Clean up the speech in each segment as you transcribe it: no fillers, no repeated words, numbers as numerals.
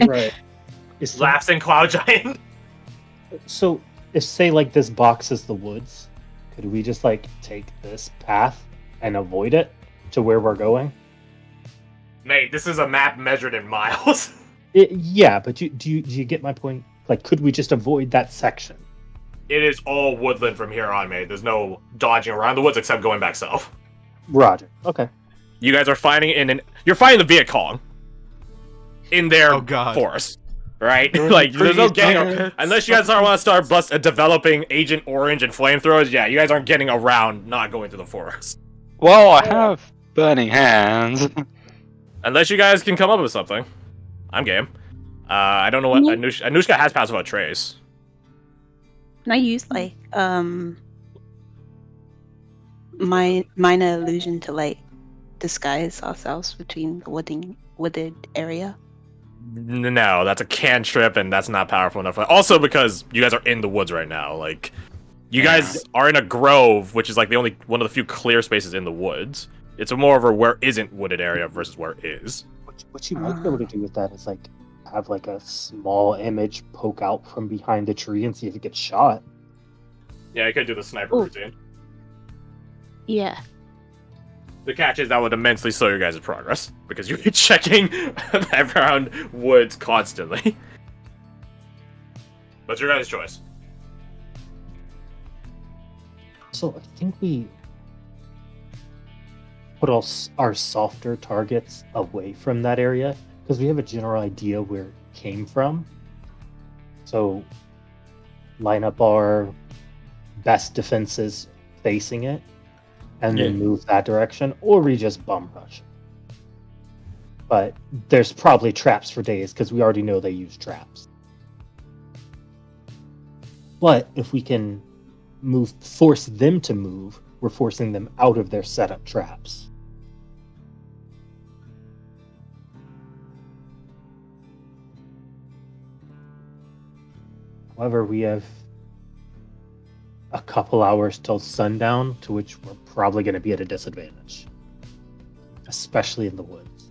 Right. Laughs in Cloud Giant. So, if say like this box is the woods, could we just like take this path and avoid it to where we're going? Mate, this is a map measured in miles. Yeah, but do you get my point? Like, could we just avoid that section? It is all woodland from here on, mate. There's no dodging around the woods except going back south. Roger. Okay. You guys are fighting you're fighting the Viet Cong in their God. forest, right? Like there's no getting unless you guys want to start developing Agent Orange and flamethrowers. Yeah, you guys aren't getting around not going through the forest. Well, I have burning hands. Unless you guys can come up with something. I'm game. I don't know what Anushka has passive about Trace. Can I use like minor illusion to like disguise ourselves between the wooded area? No, that's a cantrip, and that's not powerful enough. Also, because you guys are in the woods right now, like you guys are in a grove, which is like the only one of the few clear spaces in the woods. It's more of a where isn't wooded area versus where is. What you might be able to do with that is like have like a small image poke out from behind the tree and see if it gets shot. Yeah, you could do the sniper routine. Yeah. The catch is that would immensely slow your guys' progress because you're checking around woods constantly. What's your guys' choice? So I think we put all our softer targets away from that area because we have a general idea where it came from. So line up our best defenses facing it and then move that direction, or we just bum rush. But there's probably traps for days because we already know they use traps. But if we can force them to move, we're forcing them out of their setup traps. However, we have a couple hours till sundown, to which we're probably going to be at a disadvantage, especially in the woods.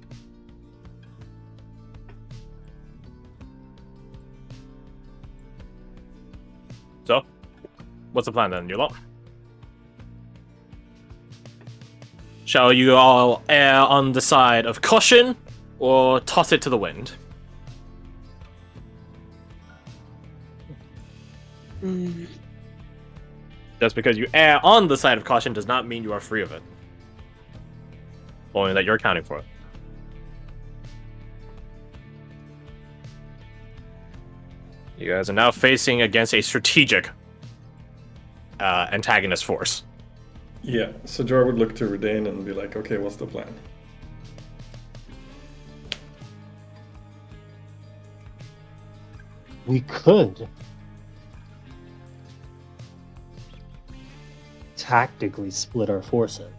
So, what's the plan then, you lot? Shall you all err on the side of caution, or toss it to the wind? Just because you err on the side of caution does not mean you are free of it. Only that you're accounting for it. You guys are now facing against a strategic antagonist force. Yeah, so Jar would look to Redain and be like, okay, what's the plan? We could tactically split our forces.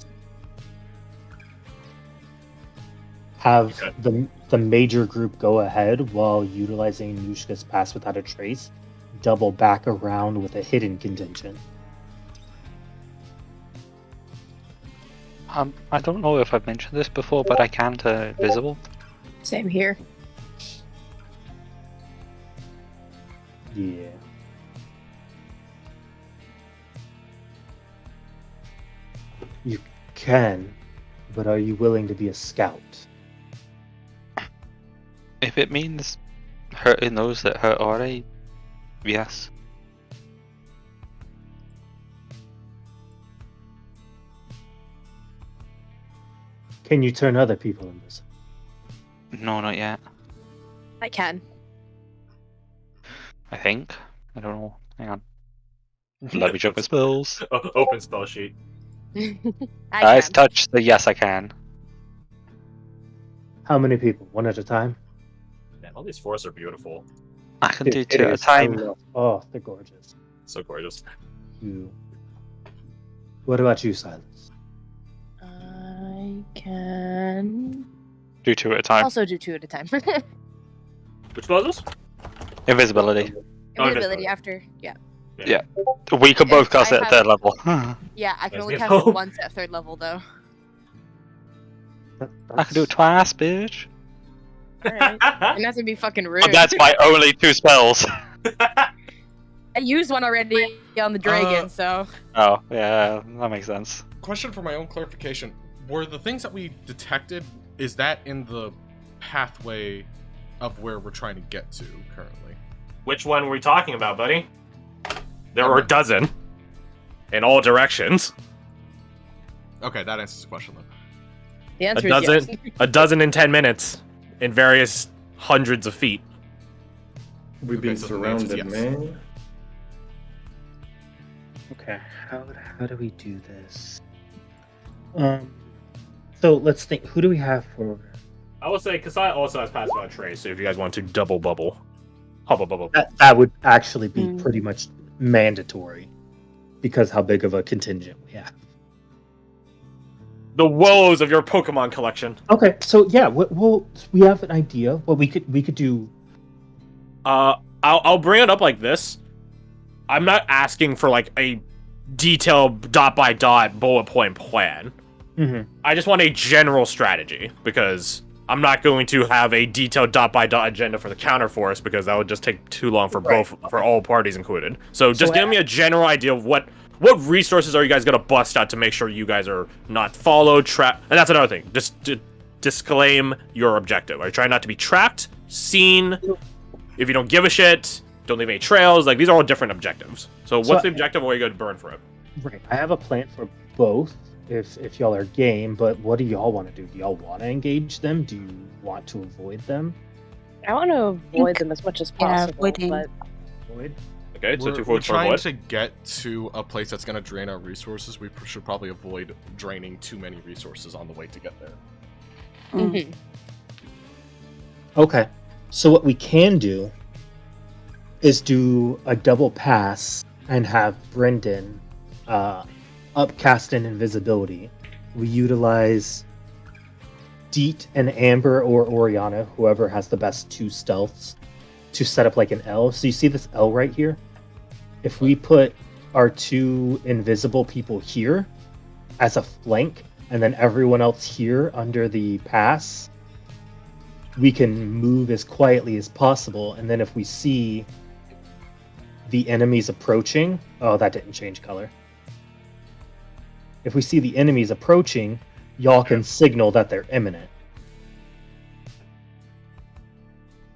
Have the major group go ahead while utilizing Anushka's pass without a trace, double back around with a hidden contingent. I don't know if I've mentioned this before, but I can turn invisible. Same here. Yeah. You can, but are you willing to be a scout? If it means hurting those that hurt already, yes. Can you turn other people invisible? No, not yet. I can. I think. I don't know. Hang on. Let me check my spells. Open spell sheet. I can. Touch the yes, I can. How many people? One at a time? Man, all these forests are beautiful. I can do It 2 at a is. I time. love- Oh, they're gorgeous. So gorgeous. You. What about you, Silas? I can Do 2 at a time. also do 2 at a time. Which spell is this? Invisibility. Invisibility after, yeah. Yeah. We can both cast I it at have- 3rd level. Yeah, I can only Yes, cast no. it once at 3rd level though. I can do it twice, bitch. Alright. And that's gonna be fucking rude. But that's my only 2 spells. I used one already on the dragon, so. Oh, yeah, that makes sense. Question for my own clarification. Were the things that we detected, is that in the pathway of where we're trying to get to currently? Which one were we talking about, buddy? There were a dozen. In all directions. Okay, that answers the question then. The answer is yes. A dozen in 10 minutes. In various hundreds of feet. We've been Okay, so the answer is surrounded, yes. man. Okay, how do we do this? So let's think. Who do we have for? I will say Kasai also has passive on Trace, so if you guys want to double bubble. Hubble bubble. That would actually be Mm. pretty much mandatory, because how big of a contingent we have. The woes of your Pokemon collection. Okay, so yeah, well, we have an idea. What we could do. I'll bring it up like this. I'm not asking for like a detailed dot by dot bullet point plan. Mm-hmm. I just want a general strategy because I'm not going to have a detailed dot by dot agenda for the counterforce because that would just take too long for for all parties included. So just give me a general idea of what resources are you guys gonna bust out to make sure you guys are not followed, trapped, and that's another thing. Just disclaim your objective. Are you trying not to be trapped, seen? If you don't give a shit, don't leave any trails. Like these are all different objectives. So what's the objective? Or are you going to burn for it? Right. I have a plan for both. If y'all are game, but what do y'all want to do? Do y'all want to engage them? Do you want to avoid them? I want to avoid them as much as possible. avoiding. But Avoid. Okay, so 2 We're forwards for trying what? to get to a place that's going to drain our resources. We should probably avoid draining too many resources on the way to get there. Mm. Okay. So what we can do is do a double pass and have Brendan upcast an invisibility. We utilize Deet and Amber or Oriana, whoever has the best 2 stealths, to set up like an L. So you see this L right here? If we put our 2 invisible people here as a flank, and then everyone else here under the pass, we can move as quietly as possible. And then if we see the enemies approaching, oh, that didn't change color. If we see the enemies approaching, y'all can signal that they're imminent.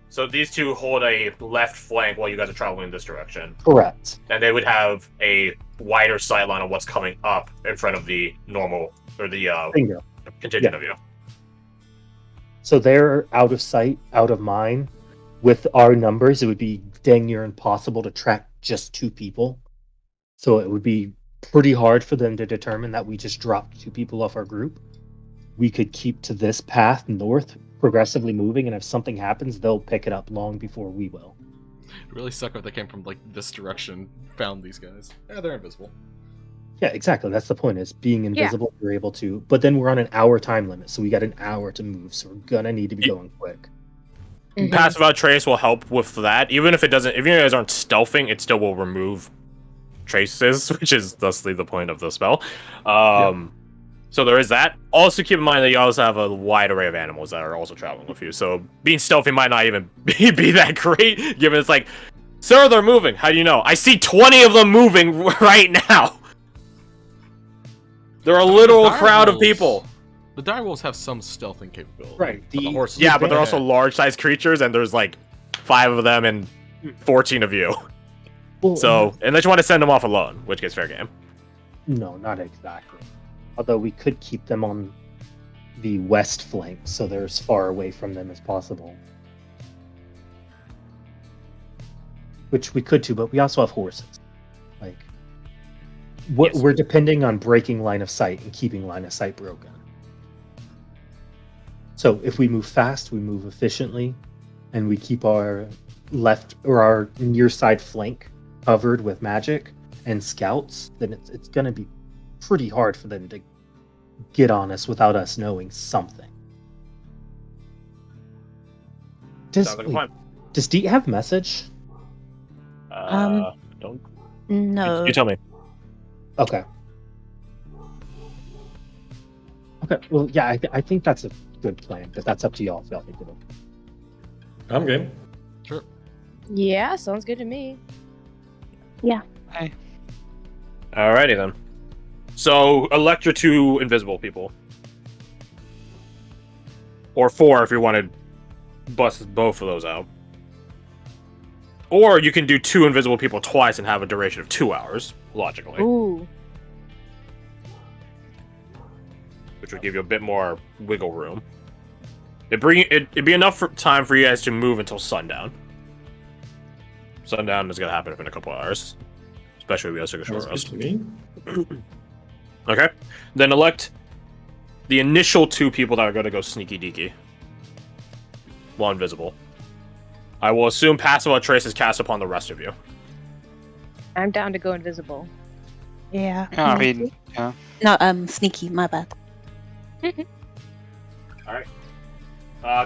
So these 2 hold a left flank while you guys are traveling in this direction. Correct. And they would have a wider sight line of what's coming up in front of the normal, or the Bingo. contingent Yeah. of you. So they're out of sight, out of mind. With our numbers, it would be dang near impossible to track just 2 people. So it would be pretty hard for them to determine that we just dropped 2 people off our group. We could keep to this path north, progressively moving, and if something happens, they'll pick it up long before we will. It really suck if they came from like this direction, found these guys. Yeah, they're invisible. Yeah, exactly. That's the point, is being invisible, we're able to. But then we're on an hour time limit, so we got an hour to move, so we're gonna need to be going quick. Passive out trace will help with that. Even if it doesn't, if you guys aren't stealthing, it still will remove traces, which is thusly the point of the spell. So there is that. Also keep in mind that you also have a wide array of animals that are also traveling with you. So being stealthy might not even be that great, given it's like, sir, they're moving. How do you know? I see 20 of them moving right now. They're a literal crowd of people. The direwolves have some stealthing capability. Right, But the horses. Yeah, but they're also large-sized creatures, and there's like 5 of them and 14 of you. Well, So, unless you want to send them off alone, which gets fair game. no, not exactly. Although we could keep them on the west flank, so they're as far away from them as possible. Which we could too, but we also have horses. Like, Yes. we're depending on breaking line of sight and keeping line of sight broken. So if we move fast, we move efficiently, and we keep our left or our near side flank covered with magic and scouts, then it's going to be pretty hard for them to get on us without us knowing something. Sounds like a plan. Does Deet have message? Don't No. you tell me. Okay. Okay. Well, yeah, I think that's a good plan, but that's up to y'all if y'all think of it. I'm game. Sure. Yeah, sounds good to me. Alrighty then. So elect your 2 invisible people, or 4 if you want to bust both of those out. Or you can do 2 invisible people twice and have a duration of 2 hours, logically, Ooh. which would give you a bit more wiggle room. It'd be enough time for you guys to move until sundown. Sundown is gonna happen in a couple hours, especially if we guys take a short Sounds good rest. to me. Okay, then elect the initial 2 people that are going to go sneaky deaky while invisible. I will assume passive without trace is cast upon the rest of you. I'm down to go invisible. Yeah. Yeah, I mean, yeah. No, sneaky. My bad.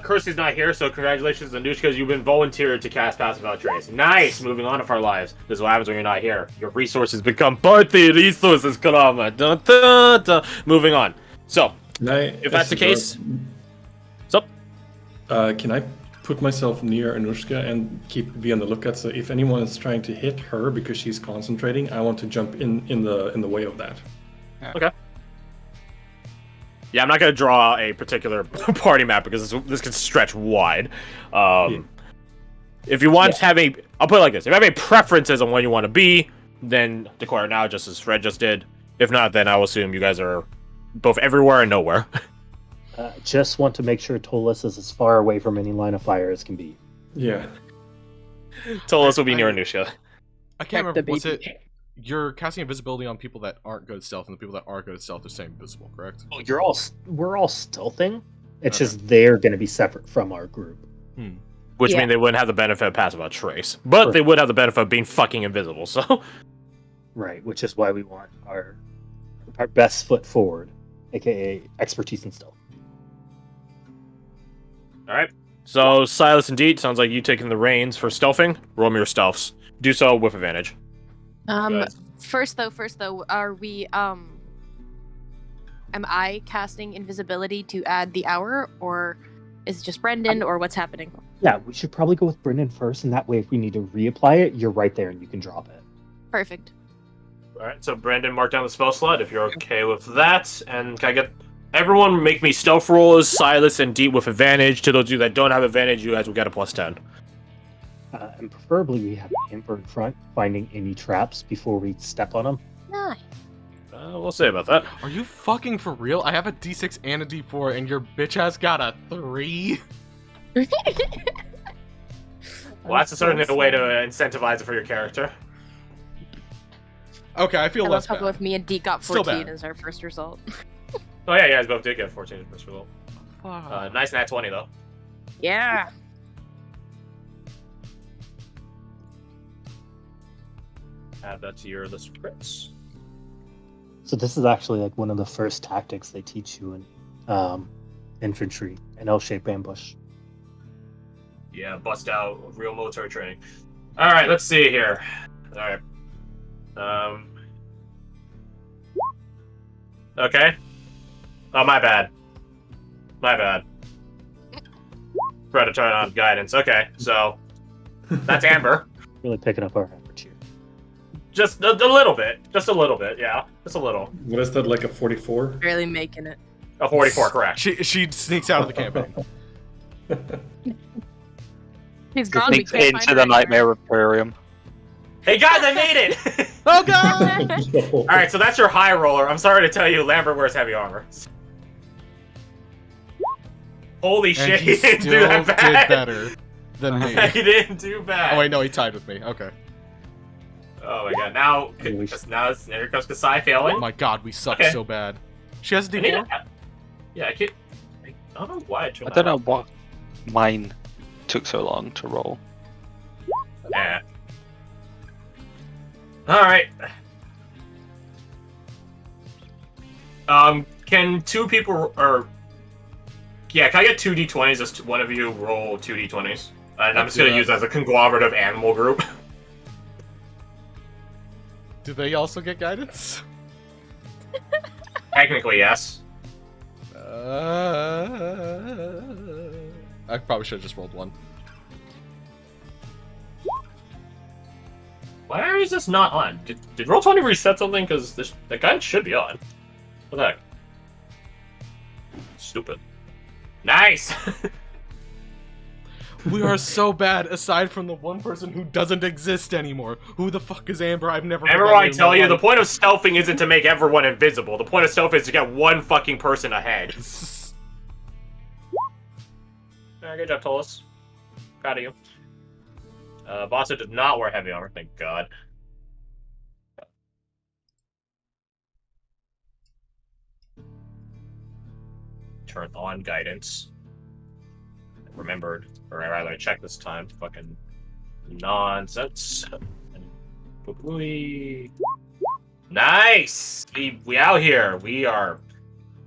Kirsty's not here, so congratulations, Anushka, you've been volunteered to cast passive without trace. Nice. Moving on with our lives. This is what happens when you're not here. Your resources become party resources, Karama. Dun, dun, dun. Moving on. So, if that's the case, can I put myself near Anushka and be on the lookout? So if anyone is trying to hit her because she's concentrating, I want to jump in the way of that. Okay. Yeah, I'm not going to draw a particular party map because this can stretch wide. If you want to have I'll put it like this. If you have any preferences on where you want to be, then declare it now, just as Fred just did. If not, then I will assume you guys are both everywhere and nowhere. Just want to make sure Tolis is as far away from any line of fire as can be. Yeah. Tolis will be near Anushka. I can't Check the remember. Was it baby. you're casting invisibility on people that aren't good at stealth, and the people that are good at stealth are staying invisible, correct? Oh, we're all stealthing. It's Okay. just they're going to be separate from our group. Which Yeah. means they wouldn't have the benefit of passive without trace. But they would have the benefit of being fucking invisible, so... Right, which is why we want our best foot forward, aka expertise in stealth. Alright. So, Silas and Deet, sounds like you taking the reins for stealthing. Roll me your stealths. Do so with advantage. Good. First though, are we am I casting invisibility to add the hour, or is it just Brendan, or what's happening? Yeah, we should probably go with Brendan first, and that way if we need to reapply it, you're right there and you can drop it. Perfect. Alright, so Brandon, mark down the spell slot if you're okay with that. And can I get... Everyone make me stealth rolls, Silas and Deet with advantage. To those of you that don't have advantage, you guys will get a +10. And preferably we have Amber in front, finding any traps before we step on them. Nice. We'll see about that. Are you fucking for real? I have a D6 and a D4, and your bitch has got a 3. Well, that's certainly a way to incentivize it for your character. Okay, I feel I less love how bad. both me and Deke got Still 14 bad. as our first result. Oh yeah, you guys both did get 14 first result. Fuck. Nice nat 20 though. Yeah. Add that to your list of crits. So this is actually like one of the first tactics they teach you in infantry, an L-shaped ambush. Yeah, bust out real military training. All right, let's see here. All right. Okay. Oh, my bad. My bad. Forgot to turn on guidance. Okay, so that's Amber. Really picking up our efforts here. Just a little bit. Just a little bit, yeah. Just a little. What is that, like a 44? Barely making it. A 44, correct. She sneaks out of the campaign. He's gone. We Sneaks can't find into her the anywhere. Nightmare Aquarium. Hey guys, I made it! Oh god! No. Alright, so that's your high roller. I'm sorry to tell you, Lambert wears heavy armor. Holy And shit, he he didn't still do that did bad. better than me. He didn't do bad. Oh wait, no, he tied with me. Okay. Oh my god, now here comes Kasai failing. Oh my god, we suck Okay. so bad. She has a I need D4? to- Yeah, I don't know why I turned I don't that know what mine took so long to roll. on. Yeah. Alright. Can two people, or... Yeah, can I get 2 d20s? Just one of you roll 2 d20s. And I'm just gonna use it as a conglomerative animal group. Do they also get guidance? Technically, yes. I probably should have just rolled one. Why is this not on? Did Roll20 reset something? Because the gun should be on. What the heck? Stupid. Nice! We are so bad, aside from the one person who doesn't exist anymore. Who the fuck is Amber? I've never Remember forgotten I her in tell my you, the life. point of stealthing isn't to make everyone invisible. The point of stealth is to get one fucking person ahead. Good job, Tolis. Proud of you. Bossa did not wear heavy armor, thank God. Turn on guidance. Remembered, or rather, I checked this time. Fucking nonsense. Nice! We out here. We are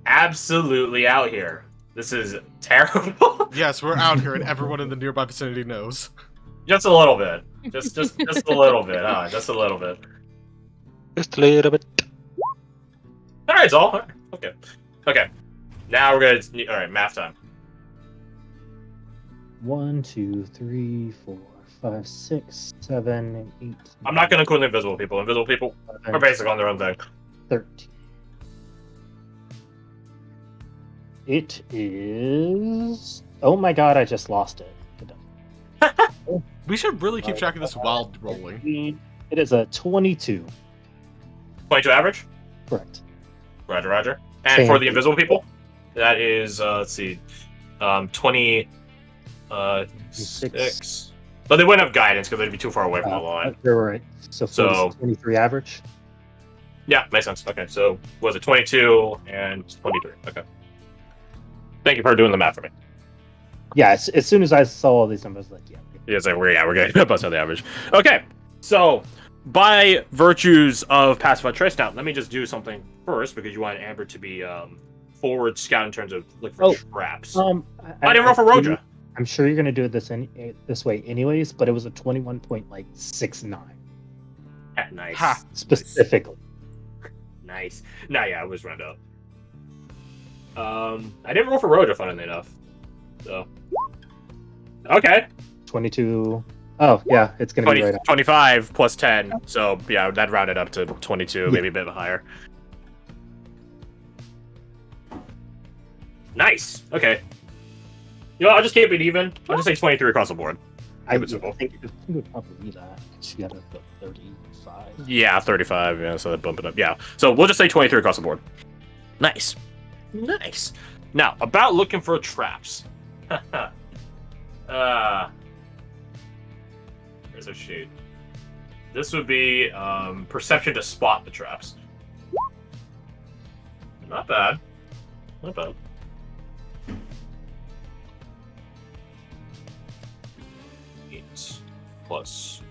absolutely out here. This is terrible. Yes, we're out here, and everyone in the nearby vicinity knows. Just a little bit. Just a little bit, huh? Just a little bit. Just a little bit. Alright, it's all. Okay. Okay. Now we're gonna. Alright, math time. 1, 2, 3, 4, 5, 6, 7, 8. I'm not gonna include invisible people. Invisible people are basically on their own thing. 13. It is. Oh my god! I just lost it. We should really keep track of this while rolling. It is a 22. 22 average? Correct. Roger, roger. And for the invisible people, that is, let's see, 20, 6. But they wouldn't have guidance because they'd be too far away from the line. You're right. So 23 average? Yeah, makes sense. Okay, so was it 22 and 23? Okay. Thank you for doing the math for me. Yeah, as soon as I saw all these numbers, like, yeah. Yeah, it's like, we're getting bust out the average. Okay, so by virtues of pacified trace, now let me just do something first because you want Amber to be forward scout in terms of looking for traps. I didn't roll for Roja. I'm sure you're gonna do it this way anyways, but it was a 21.69. Nice. Ha. Specifically. Nice. Nah, yeah, it was round up. I didn't roll for Roja, funnily enough. So. Okay. 22. Oh, yeah, it's gonna be right up. 25 plus 10. So, yeah, that rounded up to 22, maybe a bit higher. Nice. Okay. You know, I'll just keep it even. I'll just say 23 across the board. I Keep it simple. think it would probably be that. She got a 35. Yeah, 35. Yeah, so that bump it up. Yeah. So we'll just say 23 across the board. Nice. Nice. Now, about looking for traps. Where's a sheet? This would be perception to spot the traps. Not bad. Not bad. Plus.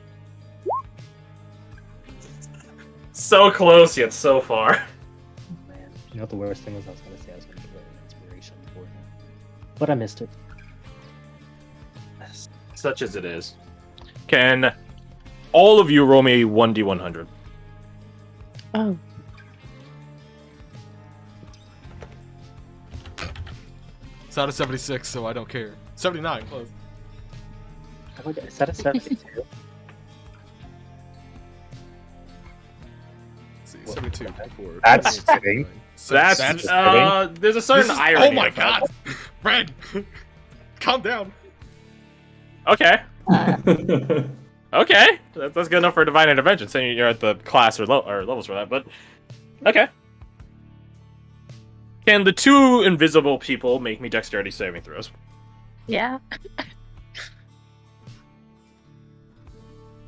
So close yet so far. Man, you know what the worst thing was? I was gonna say I was gonna give her an inspiration for him, but I missed it. Such as it is. Can all of you roll me 1d100? Oh. It's out of 76, so I don't care. 79, close. Is that a 72? Let's see, 72. That's fitting. That's there's a certain irony. Oh my of that. god! Red! Calm down. Okay. Okay. That's good enough for divine intervention, saying you're at the class or levels for that, but okay. Can the two invisible people make me dexterity saving throws? Yeah.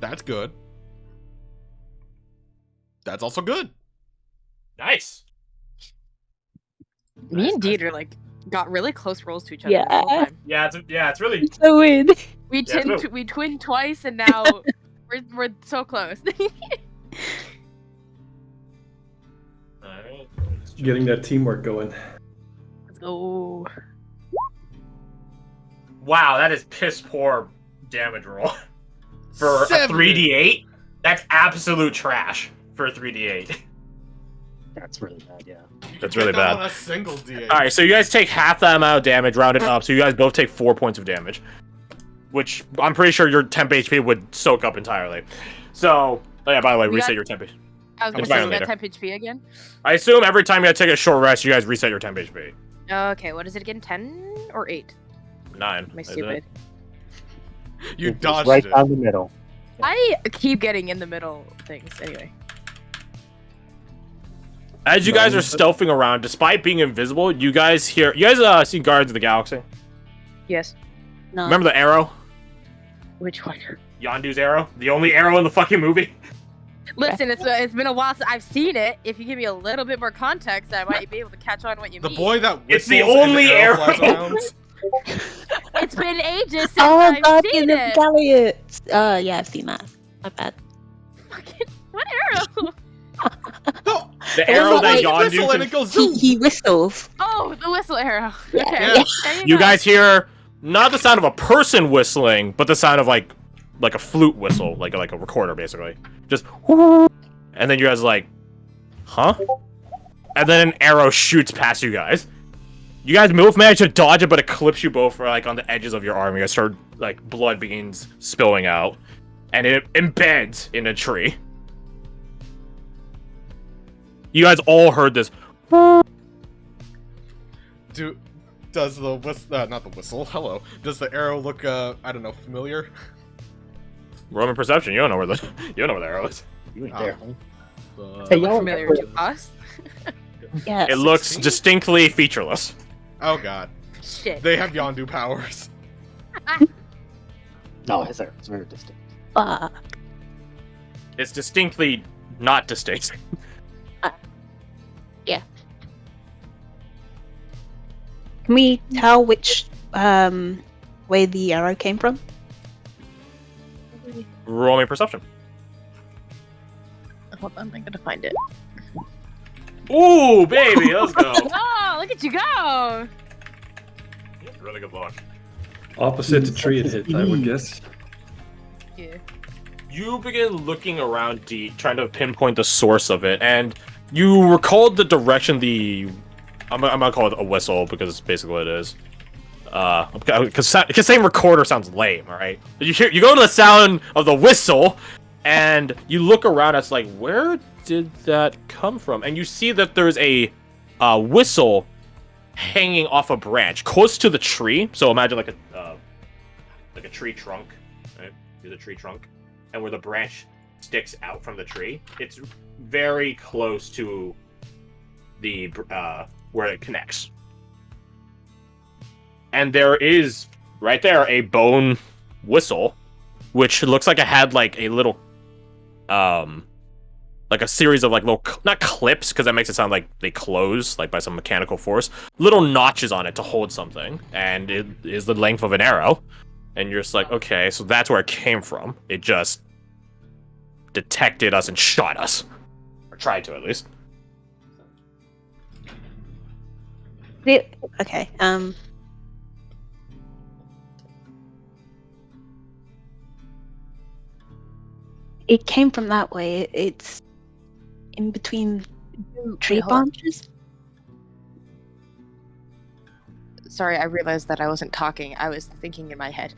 That's good. That's also good. Nice. Me and Nice. Deidre got really close rolls to each other. This whole time. Yeah, it's really So weird. We Yeah, no. we twinned twice, and now we're so close. Alright. Getting that teamwork going. Let's go. Wow, that is piss poor damage roll. For a 7. 3d8? That's absolute trash for a 3d8. That's really bad, yeah. That's You really get that bad. On a single D8. Alright, so you guys take half that amount of damage, rounded up, so you guys both take 4 points of damage. Which I'm pretty sure your temp HP would soak up entirely. So, Oh yeah, by the way, We reset got- your temp. I was gonna It's say fine we got later. 10 HP again. I assume every time you guys take a short rest, you guys reset your temp HP. Okay, what is it again? 10 or 8? 9. Am I isn't stupid? it? You It's dodged right it. down the middle. I keep getting in the middle things anyway. As you guys are 9. stealthing around, despite being invisible, you guys hear. You guys see Guardians of the Galaxy? Yes. No. Remember the arrow? Which one? Yondu's arrow? The only arrow in the fucking movie? Listen, it's been a while since I've seen it. If you give me a little bit more context, I might be able to catch on what you The mean. boy that It's whistles the and only arrow arrow. flies around. It's been ages since Oh, I've Guardian seen of it. Galaxy. Yeah, I've seen that. My bad. Fucking what arrow? No, The It arrow was that like- whistle Yondu. and it goes He, zoom. he whistles. Oh, the whistle arrow. Yeah. Okay. Yeah. There You go. guys hear not the sound of a person whistling, but the sound of like a flute whistle, like a recorder, basically. Just whoo, and then you guys are like, huh? And then an arrow shoots past you guys. You guys both manage to dodge it, but it clips you both like on the edges of your arm. You guys start like blood begins spilling out, and it embeds in a tree. You guys all heard this. Does the whistle, not the whistle, hello. Does the arrow look, I don't know, familiar? Roman perception. You don't know where the arrow is. You ain't Ah. there, homie. Uh, Hey, y'all familiar remember- to us. Yeah. It looks 16? distinctly featureless. oh god. Shit. They have Yondu powers. No, his arrow is very distinct. Fuck. It's distinctly not distinct. Can we tell which way the arrow came from? Roll me perception. Hold on, I'm gonna find it. Ooh, baby, let's go. Oh, look at you go! Really good luck. Opposite the tree it hit, I would guess. Yeah. You begin looking around deep, trying to pinpoint the source of it, and you recall the direction the... I'm gonna call it a whistle, because it's basically what it is. Because saying recorder sounds lame, alright? You go to the sound of the whistle, and you look around, it's like, where did that come from? And you see that there's a whistle hanging off a branch, close to the tree. So imagine like a tree trunk, right? There's a tree trunk, and where the branch sticks out from the tree, it's very close to the where it connects. And there is right there a bone whistle, which looks like it had like a little like a series of like little not clips, because that makes it sound like they close like by some mechanical force, little notches on it to hold something, and it is the length of an arrow. And you're just like, okay, so that's where it came from. It just detected us and shot us, or tried to at least. Okay. It came from that way. It's in between tree Wait, hold on. branches. Sorry, I realized that I wasn't talking. I was thinking in my head.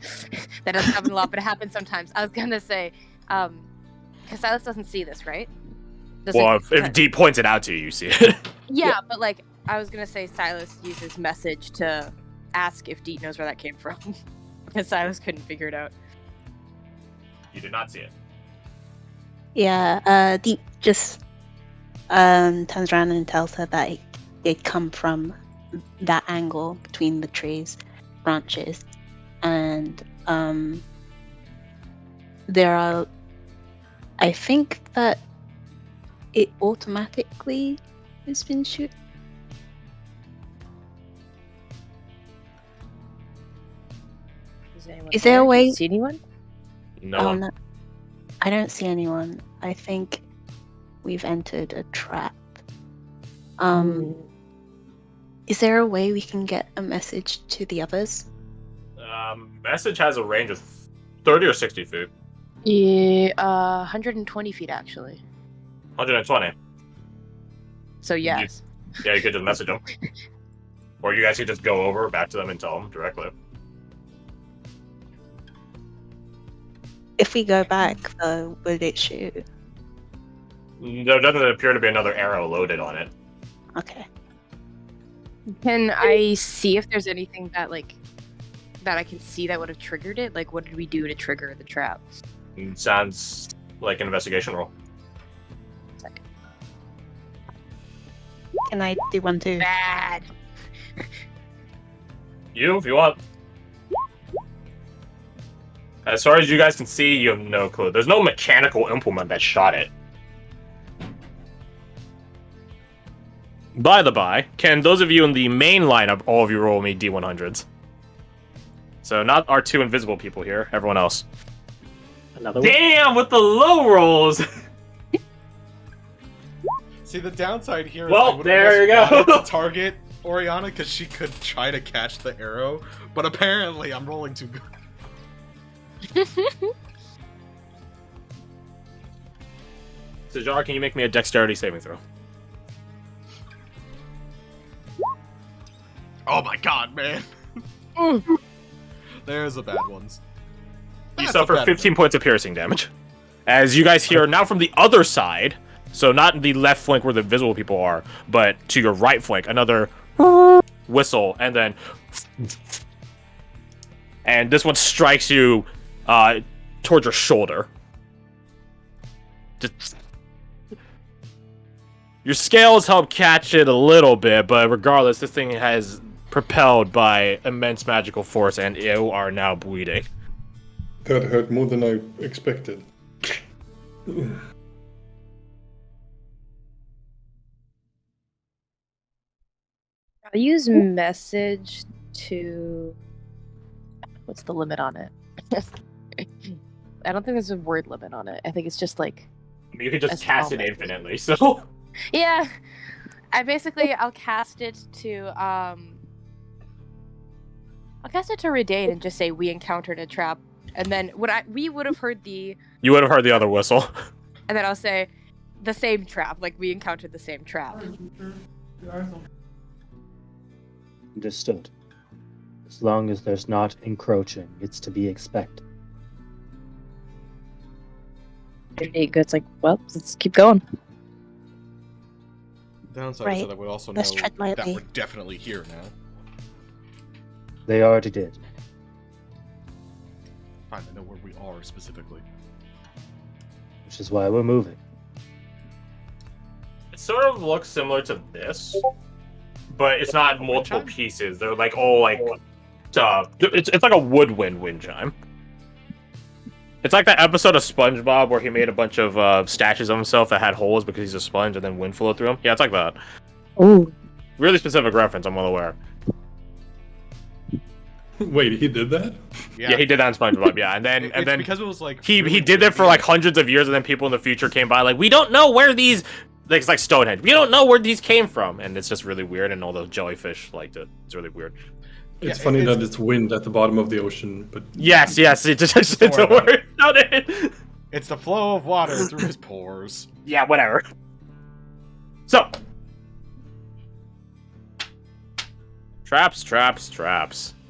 That doesn't happen a lot, but it happens sometimes. I was gonna say, because Silas doesn't see this, right? Does Well, it- if Deep points it out to you, you see it. yeah, but like I was gonna say, Silas uses message to ask if Deet knows where that came from, because Silas couldn't figure it out. You did not see it. Yeah. Deep just turns around and tells her that it come from that angle between the trees branches, and there are. I think that it automatically has been shoot. Is there a way? See anyone? No Oh one. no, I don't see anyone. I think we've entered a trap. Is there a way we can get a message to the others? Message has a range of 30 or 60 feet. Yeah, 120 feet actually. 120. So yes. Yeah, you could just message them. Or you guys could just go over back to them and tell them directly. If we go back, though, would it shoot? There doesn't appear to be another arrow loaded on it. Okay. Can I see if there's anything that that I can see that would have triggered it? Like, what did we do to trigger the trap? Sounds like an investigation roll. Can I do one too? Bad. If you want. As far as you guys can see, you have no clue. There's no mechanical implement that shot it. By the by, can those of you in the main lineup, all of you roll me D100s? So not our two invisible people here, everyone else. Another one? Damn, with the low rolls! See, the downside here Well, is I would there you almost go. wanted to target Oriana because she could try to catch the arrow, but apparently I'm rolling too good. Sajar, can you make me a dexterity saving throw? Oh my god, man. There's the bad ones. You That's suffer a bad 15 one. points of piercing damage. As you guys hear now from the other side, so not the left flank where the visible people are, but to your right flank, another whistle, and then... And this one strikes you towards your shoulder. Just... Your scales help catch it a little bit, but regardless, this thing has propelled by immense magical force, and you are now bleeding. That hurt more than I expected. I'll use message to. What's the limit on it? I don't think there's a word limit on it. I think it's just like. You can just As cast it always. infinitely, so... Yeah, I'll cast it to I'll cast it to Redane and just say we encountered a trap, and then we would have heard the, You would have heard the other whistle. and then I'll say the same trap, like we encountered the same trap. Understood. As long as there's not encroaching, it's to be expected. It's like, well, let's keep going. Downside is Right. that we also know Let's tread that lightly. we're definitely here now. They already did. Fine, I know where we are specifically. Which is why we're moving. It sort of looks similar to this, but it's not multiple chime? pieces. They're like all like... it's like a woodwind wind chime. It's like that episode of SpongeBob where he made a bunch of statues of himself that had holes because he's a sponge and then wind flowed through them. Yeah, it's like that. Oh, Really specific reference, I'm well aware. Wait, he did that? Yeah, he did that in SpongeBob, yeah. And then It's because it was like he really did that for trippy. like hundreds of years, and then people in the future came by like, we don't know where these... Like, it's like Stonehenge. We don't know where these came from. And it's just really weird, and all those jellyfish liked it. It's really weird. It's Yeah, funny it's- that it's wind at the bottom of the ocean, but Yes, it just it's Don't a worry about word. Not it. It's the flow of water through his pores. Yeah, whatever. So. Traps.